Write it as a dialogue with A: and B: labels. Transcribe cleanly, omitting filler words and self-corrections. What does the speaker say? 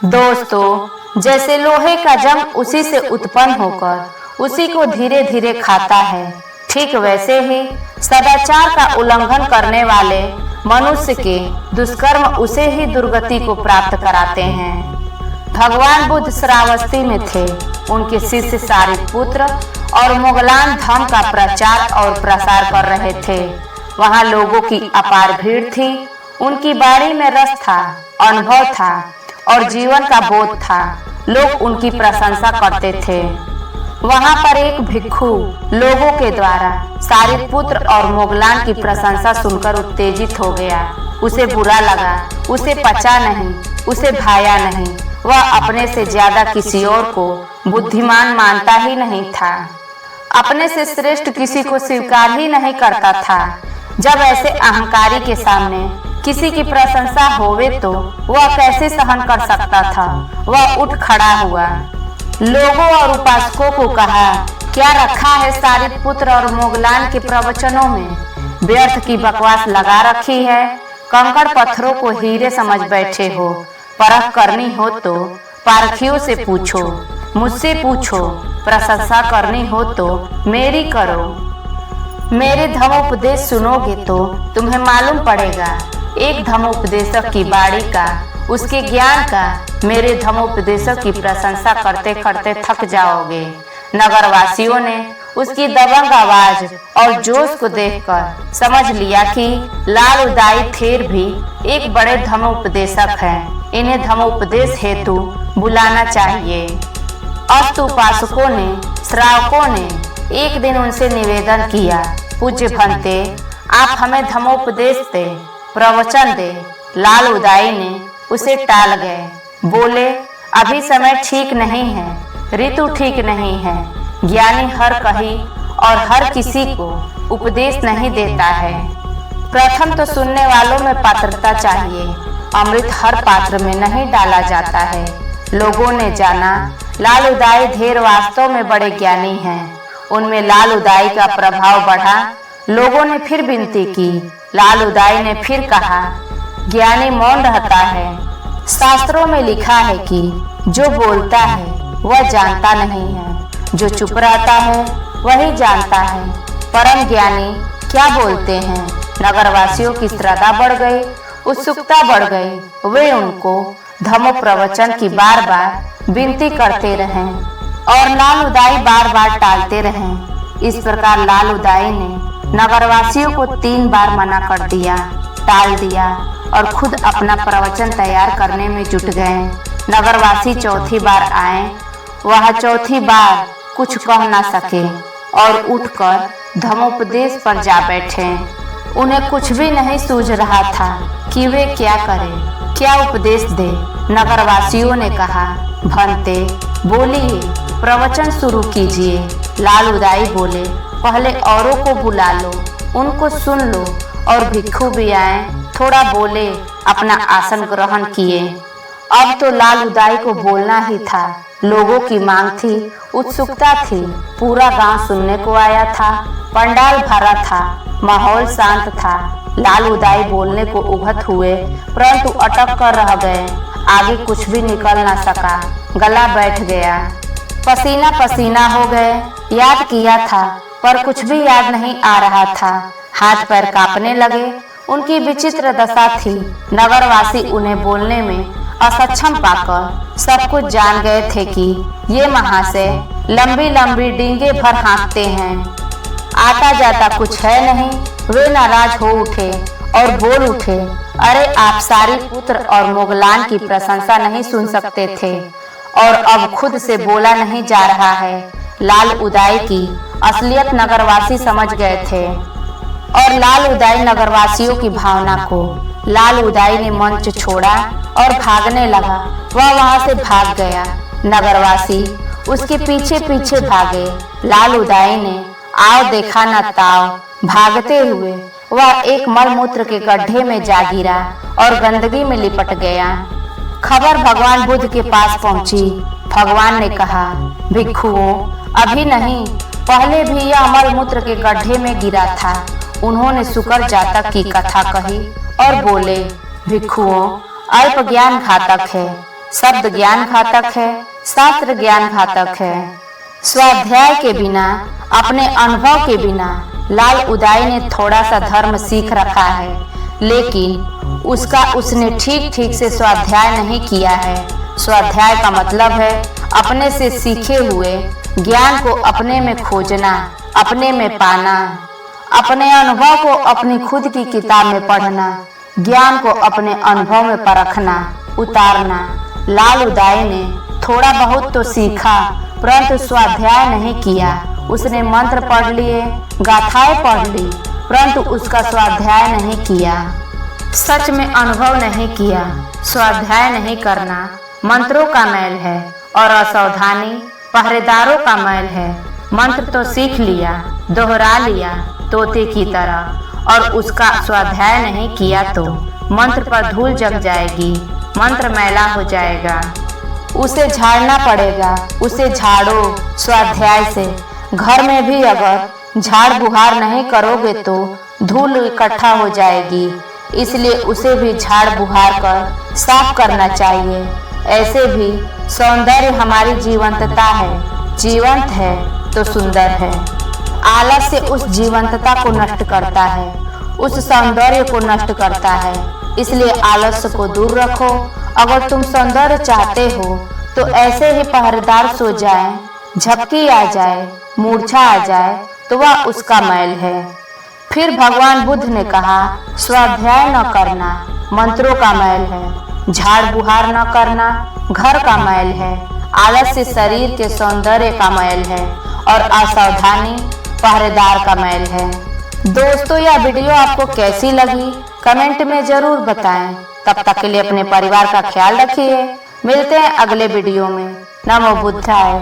A: दोस्तों, जैसे लोहे का जंग उसी से उत्पन्न होकर उसी को धीरे धीरे खाता है, ठीक वैसे ही सदाचार का उल्लंघन करने वाले मनुष्य के दुष्कर्म उसे ही दुर्गति को प्राप्त कराते हैं। भगवान बुद्ध श्रावस्ती में थे। उनके शिष्य सारिपुत्र और मोगलान धर्म का प्रचार और प्रसार कर रहे थे। वहाँ लोगों की अपार भीड़ थी। उनकी वाणी में रस था, अनुभव था और जीवन का बोध था। लोग उनकी प्रशंसा करते थे। वहाँ पर एक भिक्षु लोगों के द्वारा सारिपुत्र और मोगलान की प्रशंसा सुनकर उत्तेजित हो गया। उसे बुरा लगा, उसे पचा नहीं, उसे भाया नहीं। वह अपने से ज्यादा किसी और को बुद्धिमान मानता ही नहीं था। अपने से श्रेष्ठ किसी को स्वीकार ही नहीं करता था। जब ऐसे अहंकारी के सामने किसी की प्रशंसा होवे तो वह कैसे सहन कर सकता था। वह उठ खड़ा हुआ, लोगों और उपासकों को कहा, क्या रखा है सारिपुत्र और मोगलान के प्रवचनों में? व्यर्थ की बकवास लगा रखी है। कंकड़ पत्थरों को हीरे समझ बैठे हो। परख करनी हो तो पारखियों से पूछो, मुझसे पूछो। प्रशंसा करनी हो तो मेरी करो। मेरे धर्मोपदेश सुनोगे तो तुम्हें मालूम पड़ेगा। एक धर्मोपदेशक की वाणी का, उसके ज्ञान का, मेरे धर्मोपदेशक की प्रशंसा करते करते थक जाओगे। नगरवासियों ने उसकी दबंग आवाज और जोश को देखकर समझ लिया कि लाल उदाई थेर भी एक बड़े धर्मोपदेशक हैं। इन्हें धर्मोपदेश हेतु बुलाना चाहिए। अस्त उपासकों ने, श्रावकों ने एक दिन उनसे निवेदन किया, पूज्य भंते, आप हमें धर्मोपदेश दे, प्रवचन दे। लाल उदाई ने उसे टाल गए। बोले, अभी समय ठीक नहीं है, ऋतु ठीक नहीं है। ज्ञानी हर कहीं और हर किसी को उपदेश नहीं देता है। प्रथम तो सुनने वालों में पात्रता चाहिए। अमृत हर पात्र में नहीं डाला जाता है। लोगों ने जाना लाल उदाई ढेर वास्तव में बड़े ज्ञानी हैं। उनमें लाल उदाई का प्रभाव बढ़ा। लोगों ने फिर विनती की। लाल उदाई ने फिर कहा, ज्ञानी मौन रहता है। शास्त्रों में लिखा है कि जो बोलता है वह जानता नहीं है, जो चुप रहता है वही जानता है। परम ज्ञानी क्या बोलते हैं? नगरवासियों की श्रद्धा बढ़ गई, उत्सुकता बढ़ गई। वे उनको धर्म प्रवचन की बार बार विनती करते रहे और लाल उदाई बार बार टालते रहे। इस प्रकार लाल उदाई ने नगरवासियों को 3 बार मना कर दिया, टाल दिया और खुद अपना प्रवचन तैयार करने में जुट गए। नगरवासी चौथी बार आए। वह चौथी बार कुछ कह ना सके और उठकर धर्मोपदेश पर जा बैठे। उन्हें कुछ भी नहीं सूझ रहा था कि वे क्या करें, क्या उपदेश दे। नगरवासियों ने कहा, भंते बोलिए, प्रवचन शुरू कीजिए। लाल उदाई बोले, पहले औरों को बुला लो, उनको सुन लो। और भिक्षु भी आए, थोड़ा बोले, अपना आसन ग्रहण किए। अब तो लाल उदाई को बोलना ही था। लोगों की मांग थी, उत्सुकता थी। पूरा गांव सुनने को आया था। पंडाल भरा था, माहौल शांत था। लाल उदाई बोलने को उभत हुए, परंतु अटक कर रह गए। आगे कुछ भी निकल ना सका, गला बैठ गया। पसीना पसीना हो गए। याद किया था पर कुछ भी याद नहीं आ रहा था। हाथ पैर कांपने लगे। उनकी विचित्र दशा थी। नगरवासी उन्हें बोलने में असक्षम पाकर सब कुछ जान गए थे कि ये महाशय लंबी लंबी डींगे भर हाँकते हैं, आता जाता कुछ है नहीं। वे नाराज हो उठे और बोल उठे, अरे आप सारिपुत्र और मोगलान की प्रशंसा नहीं सुन सकते थे और अब खुद से बोला नहीं जा रहा है। लाल उदाई की असलियत नगरवासी समझ गए थे और लाल उदाई नगरवासियों की भावना को। लाल उदाई ने मंच छोड़ा और भागने लगा। वह वहां से भाग गया। नगरवासी उसके पीछे पीछे भागे। लाल उदाई ने आओ देखा न ताओ। भागते हुए वह एक मलमूत्र के गड्ढे में जा गिरा और गंदगी में लिपट गया। खबर भगवान बुद्ध के पास पहुंची। भगवान ने कहा, भिक्षुओं, अभी नहीं, पहले भी यह मलमूत्र के गड्ढे में गिरा था। उन्होंने शुकर जातक की कथा कही और बोले, भिक्षुओं, अल्प ज्ञान घातक है। शब्द ज्ञान घातक है, शास्त्र ज्ञान घातक है। स्वाध्याय के बिना, अपने अनुभव के बिना लाल उदाई ने थोड़ा सा धर्म सीख रखा है, लेकिन उसका उसने ठीक ठीक से स्वाध्याय नहीं किया है। स्वाध्याय का मतलब है अपने से सीखे हुए ज्ञान को अपने में खोजना, अपने में पाना, अपने अनुभव को अपनी खुद की किताब में पढ़ना, ज्ञान को अपने अनुभव में परखना, उतारना। लाल उदाई ने थोड़ा बहुत तो सीखा, परंतु स्वाध्याय नहीं किया। उसने मंत्र पढ़ लिए, गाथाएं पढ़ ली, परंतु उसका स्वाध्याय नहीं किया। सच में अनुभव नहीं किया। स्वाध्याय नहीं करना मंत्रों का मैल है और असावधानी पहरेदारों का मैल है। मंत्र तो सीख लिया, दोहरा लिया तोते की तरह, और उसका स्वाध्याय नहीं किया तो मंत्र पर धूल जम जाएगी, मंत्र मैला हो जाएगा। उसे झाड़ना पड़ेगा। उसे झाड़ो स्वाध्याय से। घर में भी अगर झाड़ बुहार नहीं करोगे तो धूल इकट्ठा हो जाएगी, इसलिए उसे भी झाड़ बुहार कर साफ करना चाहिए। ऐसे भी सौंदर्य हमारी जीवंतता है। जीवंत है तो सुंदर है। आलस्य उस जीवंतता को नष्ट करता है, उस सौंदर्य को नष्ट करता है। इसलिए आलस्य को दूर रखो। अगर तुम सौंदर्य चाहते हो तो ऐसे ही पहरेदार सो जाए, झपकी आ जाए, मूर्छा आ जाए तो वह उसका मैल है। फिर भगवान बुद्ध ने कहा, स्वाध्याय न करना मंत्रों का मैल है, झाड़ बुहार न करना घर का मैल है, आलस्य शरीर के सौंदर्य का मैल है और असावधानी पहरेदार का मैल है। दोस्तों, यह वीडियो आपको कैसी लगी कमेंट में जरूर बताएं। तब तक के लिए अपने परिवार का ख्याल रखिए। मिलते हैं अगले वीडियो में। नमो बुद्धाय।